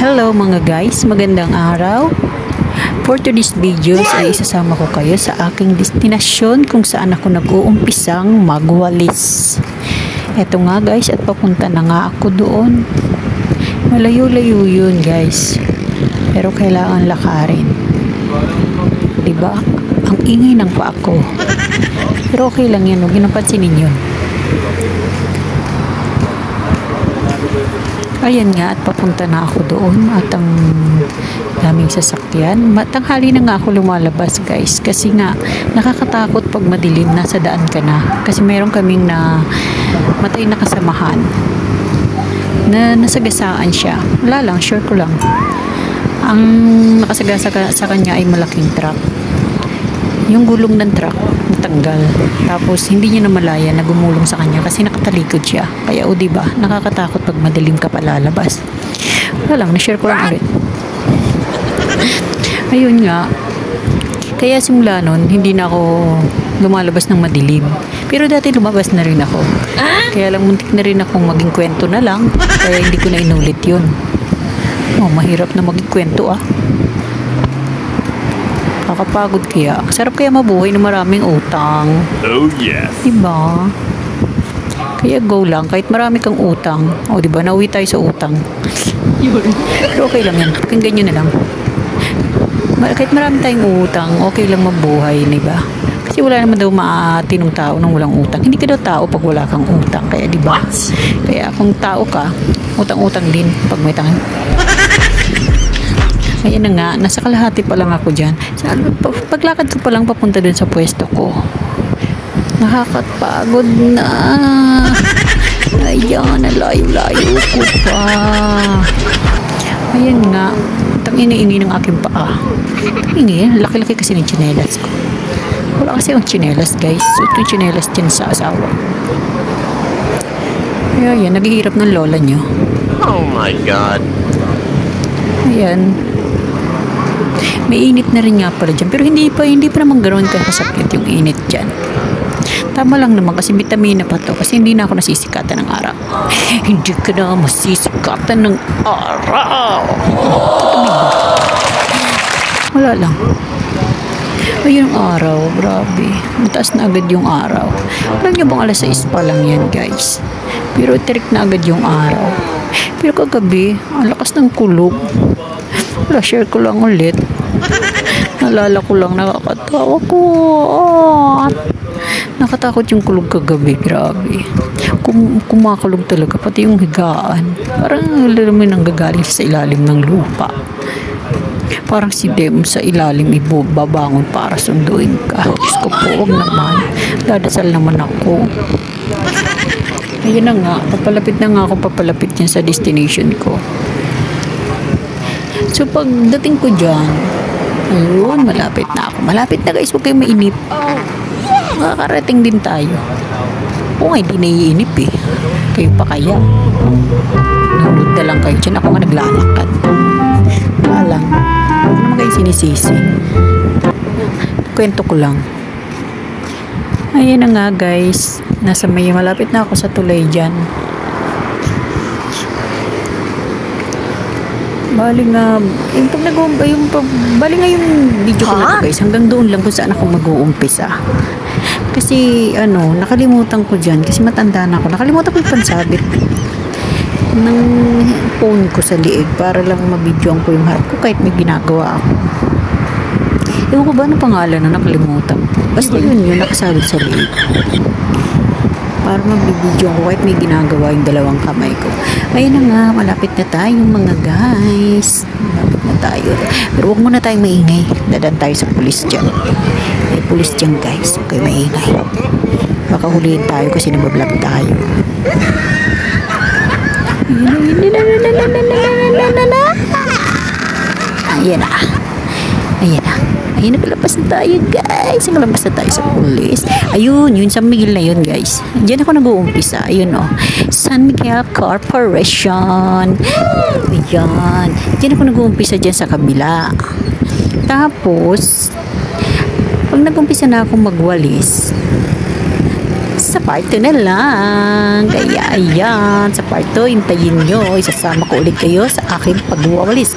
Hello mga guys, magandang araw. For today's videos ay isasama ko kayo sa aking destinasyon kung saan ako nag-uumpisang magwalis. Eto nga guys, at papunta na nga ako doon. Malayo-layo yun guys, pero kailangan lakarin. Diba? Ang ingay ng paa ko. Pero okay lang yan, huwag napansin ninyo. Ayan nga, at papunta na ako doon at ang daming sasakyan. Tanghali na nga ako lumalabas guys kasi nga nakakatakot pag madilim, nasa daan ka na. Kasi meron kaming na matay na kasamahan na nasagasaan siya. Wala lang, sure ko lang. Ang nakasagasa sa kanya ay malaking truck. Yung gulong ng truck natanggal. Tapos hindi niya namalaya na gumulong sa kanya kasi nakatalikod siya. Kaya o diba, nakakatakot pag madilim ka pa lalabas. Wala lang, na-share ko lang ulit. Ayun nga. Kaya simula nun, hindi na ako lumalabas ng madilim. Pero dati lumabas na rin ako. Kaya lang muntik na rin akong maging kwento na lang. Kaya hindi ko na inulit yun. Oh, mahirap na maging kwento Kakapagod kaya. Sarap kaya mabuhay na maraming utang. Oh yes. Diba? Kaya go lang. Kahit marami kang utang. O diba? Nauwi tayo sa utang. Pero okay lang yan. Pakinggan nyo na lang. Kahit marami tayong utang, okay lang mabuhay. Diba? Kasi wala naman daw maatinong tao nang walang utang. Hindi ka daw tao pag wala kang utang. Kaya diba? Kaya kung tao ka, utang-utang din pag may tangan. Ayan na nga, nasa kalahati pa lang ako dyan. Paglakad ko pa lang papunta dun sa pwesto ko. Nakakapagod na. Ayan, nalayo-layo ko pa. Ayan nga, ang ingay-ingay ng aking paa. Ingay, laki-laki kasi ng tsinelas ko. Wala kasi yung tsinelas guys. So, yung tsinelas dyan sa asawa. Ayan, naghihirap ng lola nyo. Oh my God. Ayan. May init na rin nga pala dyan. Pero hindi pa naman ganoon kasakit yung init dyan. Tama lang naman kasi vitamina pa to. Kasi hindi na ako nasisikatan ng araw. Hindi ka na masisikatan ng araw. Wala lang. Ayun ang araw. Grabe. Mataas na agad yung araw. Alam niyo bang alas 6 pa lang yan guys. Pero tirik na agad yung araw. Pero kagabi, ang lakas ng kulog. Wala, share ko lang ulit. Nalala ko lang, nakakatawa ko. Nakatakot yung kulog kagabi, grabe. Kumakulog talaga, pati yung higaan. Parang alam mo nanggagaling sa ilalim ng lupa. Parang si Dem sa ilalim ibabangon para sunduin ka. Diyos ko po, huwag naman. Dadasal naman ako. Ayun na nga, papalapit niyan sa destination ko. So pagdating ko dyan, ayun, malapit na ako. Malapit na guys, huwag kayong mainip. Makakarating din tayo. Oo nga, hindi naiinip Kayo pa kaya. Nanood na lang kayo dyan. Ako nga naglalakad. Wala lang. Huwag naman kayo sinisisi. Kwento ko lang. Ayun na nga guys. Malapit na ako sa tulay dyan. Bali nga yung video ko na to guys, hanggang doon lang kung saan ako mag-uumpisa. Kasi nakalimutan ko dyan, kasi matanda na ako. Nakalimutan ko yung pansabit ng phone ko sa liig para lang mabidyoan ko yung harap ko kahit may ginagawa ako. Ewan ko ba na pangalan na nakalimutan. Basta yun nakasabit sa liig. Para mabibidyo ko kahit may ginagawa yung dalawang kamay ko. Ayun na nga, malapit na tayo mga guys. Malapit na tayo. Pero huwag muna tayong maingay. Dadan tayo sa pulis dyan. May pulis dyan guys. Okay, maingay. Baka huliin tayo kasi nabablog tayo. Ayan na. Ayan na. Ayun, nakalabas na tayo guys. Nakalabas na tayo sa pulis. Ayun, yun San Miguel na yun guys. Diyan ako nag-uumpisa. Ayun San Miguel Corporation. Ayan. Diyan ako nag-uumpisa dyan sa kabila. Tapos pag nag-umpisa na akong magwalis, sa part 2 na lang. Kaya ayan, sa part 2, hintayin nyo. Isasama ko ulit kayo sa aking pagwawalis.